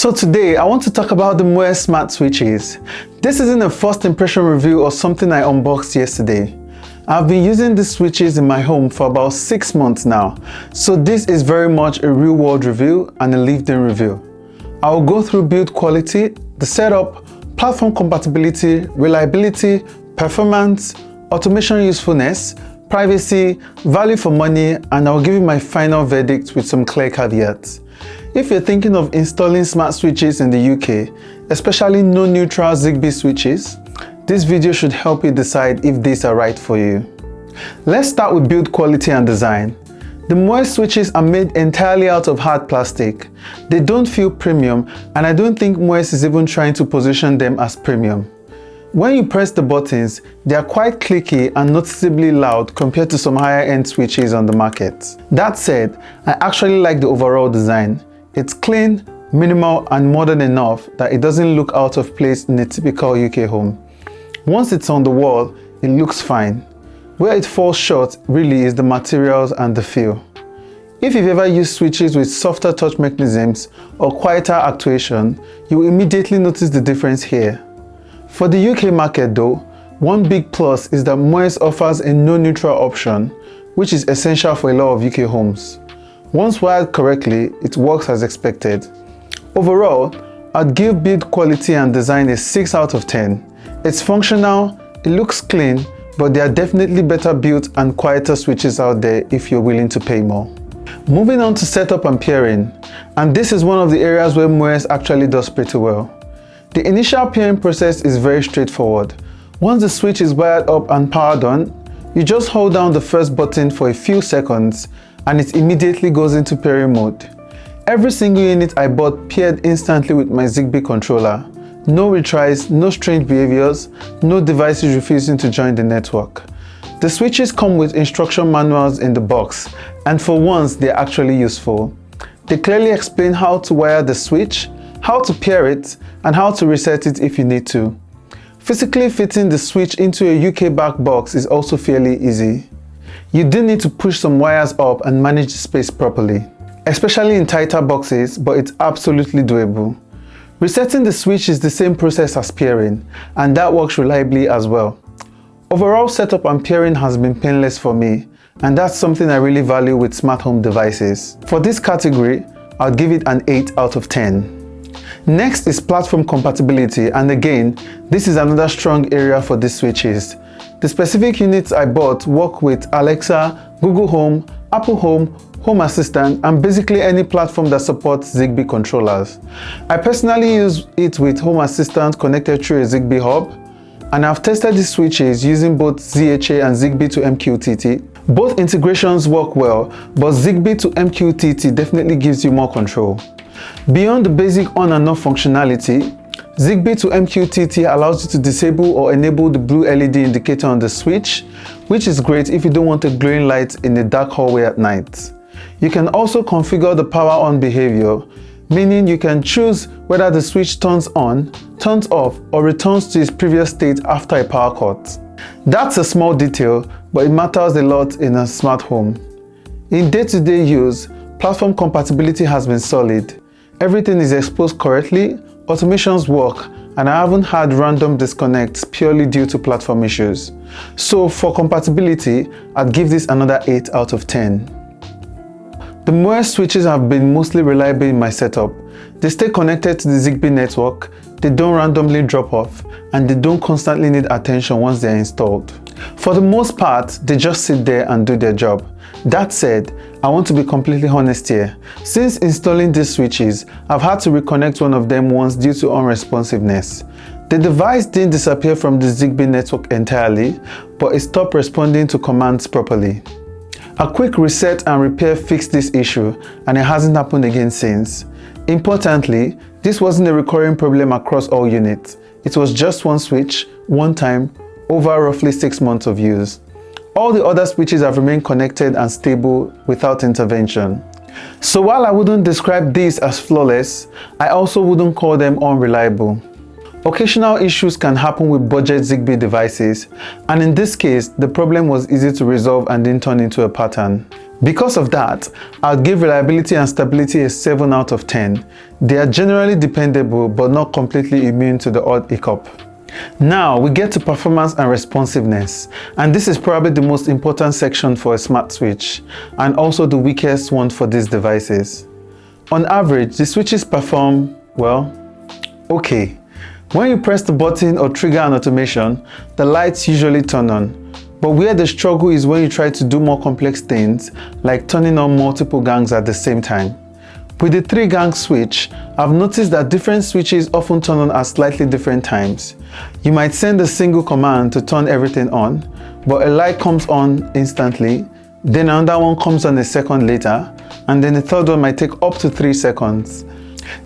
So today I want to talk about the Moes smart switches. This isn't a first impression review or something I unboxed yesterday. I've been using these switches in my home for about 6 months now, so this is very much a real world review and a lived-in review. I will go through build quality, the setup, platform compatibility, reliability, performance, automation usefulness, privacy, value for money, and I'll give you my final verdict with some clear caveats. If you're thinking of installing smart switches in the UK, especially no neutral Zigbee switches, this video should help you decide if these are right for you. Let's start with build quality and design. The Moes switches are made entirely out of hard plastic. They don't feel premium, and I don't think Moes is even trying to position them as premium. When you press the buttons, they are quite clicky and noticeably loud compared to some higher end switches on the market. That said, I actually like the overall design. It's clean, minimal, and modern enough that it doesn't look out of place in a typical UK home. Once it's on the wall, it looks fine. Where it falls short really is the materials and the feel. If you've ever used switches with softer touch mechanisms or quieter actuation, you will immediately notice the difference here. For the UK market though, one big plus is that Moes offers a no neutral option, which is essential for a lot of UK homes. Once wired correctly, it works as expected. Overall, I'd give build quality and design a 6 out of 10. It's functional, it looks clean, but there are definitely better built and quieter switches out there if you're willing to pay more. Moving on to setup and pairing, and this is one of the areas where Moes actually does pretty well. The initial pairing process is very straightforward. Once the switch is wired up and powered on, you just hold down the first button for a few seconds and it immediately goes into pairing mode. Every single unit I bought paired instantly with my Zigbee controller. No retries, no strange behaviors, no devices refusing to join the network. The switches come with instruction manuals in the box, and for once they're actually useful. They clearly explain how to wire the switch, how to pair it, and how to reset it if you need to. Physically fitting the switch into a UK back box is also fairly easy. You do need to push some wires up and manage the space properly, especially in tighter boxes, but it's absolutely doable. Resetting the switch is the same process as pairing, and that works reliably as well. Overall setup and pairing has been painless for me, and that's something I really value with smart home devices. For this category, I'll give it an 8 out of 10. Next is platform compatibility, and again, this is another strong area for these switches. The specific units I bought work with Alexa, Google Home, Apple Home, Home Assistant, and basically any platform that supports Zigbee controllers. I personally use it with Home Assistant connected through a Zigbee hub, and I've tested these switches using both ZHA and Zigbee to MQTT. Both integrations work well, but Zigbee to MQTT definitely gives you more control. Beyond the basic on and off functionality, Zigbee to MQTT allows you to disable or enable the blue LED indicator on the switch, which is great if you don't want a glowing light in a dark hallway at night. You can also configure the power on behavior, meaning you can choose whether the switch turns on, turns off, or returns to its previous state after a power cut. That's a small detail, but it matters a lot in a smart home. In day-to-day use, platform compatibility has been solid. Everything is exposed correctly, automations work, and I haven't had random disconnects purely due to platform issues. So for compatibility, I'd give this another 8 out of 10. The Moes switches have been mostly reliable in my setup. They stay connected to the Zigbee network, they don't randomly drop off, and they don't constantly need attention once they're installed. For the most part, they just sit there and do their job. That said, I want to be completely honest here. Since installing these switches, I've had to reconnect one of them once due to unresponsiveness. The device didn't disappear from the Zigbee network entirely, but it stopped responding to commands properly. A quick reset and repair fixed this issue, and it hasn't happened again since. Importantly, this wasn't a recurring problem across all units. It was just one switch, one time, over roughly 6 months of use. All the other switches have remained connected and stable without intervention. So while I wouldn't describe these as flawless, I also wouldn't call them unreliable. Occasional issues can happen with budget Zigbee devices, and in this case, the problem was easy to resolve and didn't turn into a pattern. Because of that, I'd give reliability and stability a 7 out of 10. They are generally dependable but not completely immune to the odd hiccup. Now we get to performance and responsiveness, and this is probably the most important section for a smart switch and also the weakest one for these devices. On average, the switches perform, well, okay. When you press the button or trigger an automation, the lights usually turn on. But where the struggle is when you try to do more complex things, like turning on multiple gangs at the same time. With the 3-gang switch, I've noticed that different switches often turn on at slightly different times. You might send a single command to turn everything on, but a light comes on instantly, then another one comes on a second later, and then the third one might take up to 3 seconds.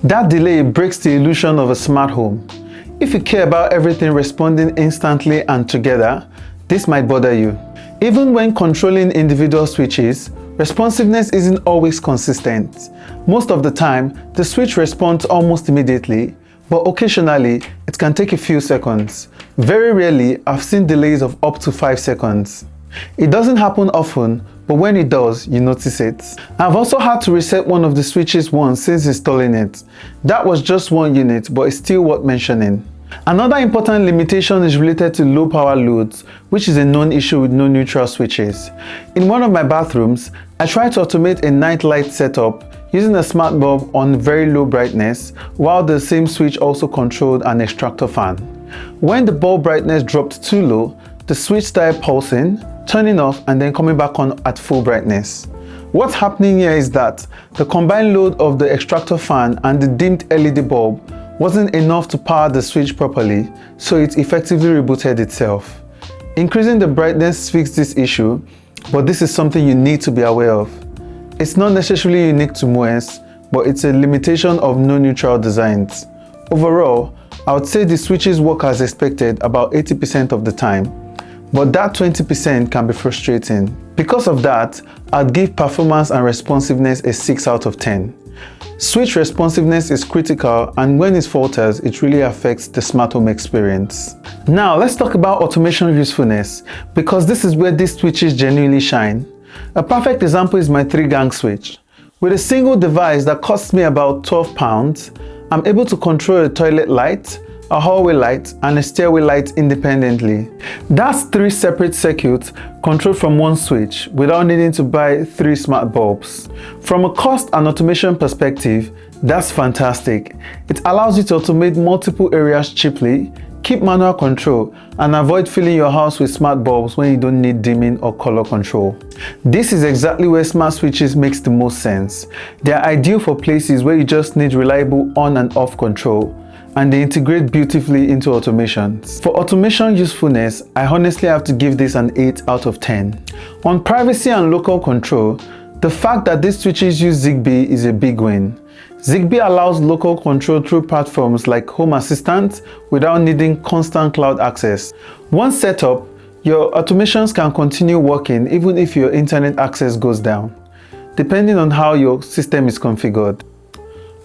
That delay breaks the illusion of a smart home. If you care about everything responding instantly and together, this might bother you. Even when controlling individual switches, responsiveness isn't always consistent. Most of the time, the switch responds almost immediately, but occasionally, it can take a few seconds. Very rarely, I've seen delays of up to 5 seconds. It doesn't happen often, but when it does, you notice it. I've also had to reset one of the switches once since installing it. That was just one unit, but it's still worth mentioning. Another important limitation is related to low power loads, which is a known issue with no neutral switches. In one of my bathrooms, I tried to automate a night light setup using a smart bulb on very low brightness, while the same switch also controlled an extractor fan. When the bulb brightness dropped too low, the switch started pulsing, turning off and then coming back on at full brightness. What's happening here is that the combined load of the extractor fan and the dimmed LED bulb wasn't enough to power the switch properly, so it effectively rebooted itself. Increasing the brightness fixed this issue, but this is something you need to be aware of. It's not necessarily unique to Moes, but it's a limitation of no neutral designs. Overall, I would say the switches work as expected about 80% of the time, but that 20% can be frustrating. Because of that, I'd give performance and responsiveness a 6 out of 10. Switch responsiveness is critical, and when it falters, it really affects the smart home experience. Now let's talk about automation usefulness, because this is where these switches genuinely shine. A perfect example is my 3-gang switch. With a single device that costs me about £12, I'm able to control a toilet light, a hallway light, and a stairway light independently. That's 3 separate circuits controlled from one switch without needing to buy 3 smart bulbs. From a cost and automation perspective, that's fantastic. It allows you to automate multiple areas cheaply, keep manual control, and avoid filling your house with smart bulbs when you don't need dimming or color control. This is exactly where smart switches makes the most sense. They are ideal for places where you just need reliable on and off control, and they integrate beautifully into automations. For automation usefulness, I honestly have to give this an 8 out of 10. On privacy and local control, the fact that these switches use Zigbee is a big win. Zigbee allows local control through platforms like Home Assistant without needing constant cloud access. Once set up, your automations can continue working even if your internet access goes down, depending on how your system is configured.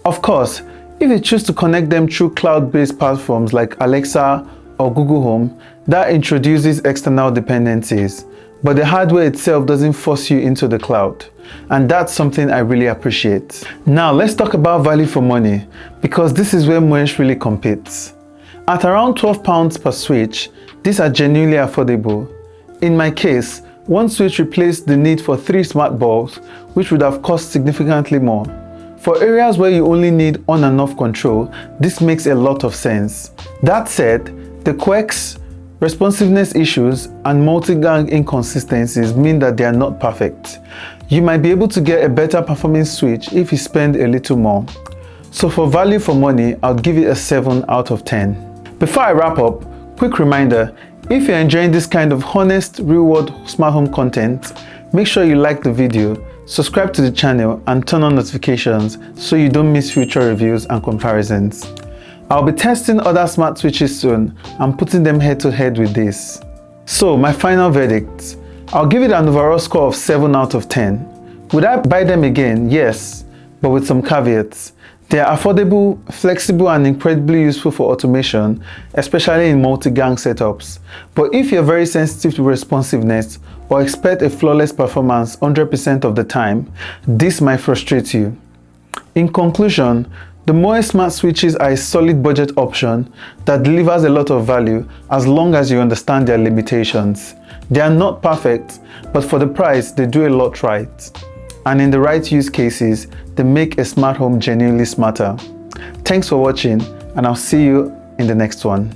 Of course, if you choose to connect them through cloud-based platforms like Alexa or Google Home, that introduces external dependencies, but the hardware itself doesn't force you into the cloud, and that's something I really appreciate. Now let's talk about value for money, because this is where Moes really competes. At around £12 per switch, these are genuinely affordable. In my case, one switch replaced the need for 3 smart bulbs, which would have cost significantly more. For areas where you only need on and off control, this makes a lot of sense. That said, the quirks, responsiveness issues, and multi-gang inconsistencies mean that they are not perfect. You might be able to get a better performing switch if you spend a little more. So for value for money, I'll give it a 7 out of 10. Before I wrap up, quick reminder, if you're enjoying this kind of honest, real-world smart home content, make sure you like the video, subscribe to the channel, and turn on notifications so you don't miss future reviews and comparisons. I'll be testing other smart switches soon and putting them head to head with this. So my final verdict, I'll give it an overall score of 7 out of 10. Would I buy them again? Yes, but with some caveats. They are affordable, flexible, and incredibly useful for automation, especially in multi-gang setups. But if you're very sensitive to responsiveness or expect a flawless performance 100% of the time, this might frustrate you. In conclusion, the Moes Smart switches are a solid budget option that delivers a lot of value as long as you understand their limitations. They are not perfect, but for the price, they do a lot right. And in the right use cases, they make a smart home genuinely smarter. Thanks for watching, and I'll see you in the next one.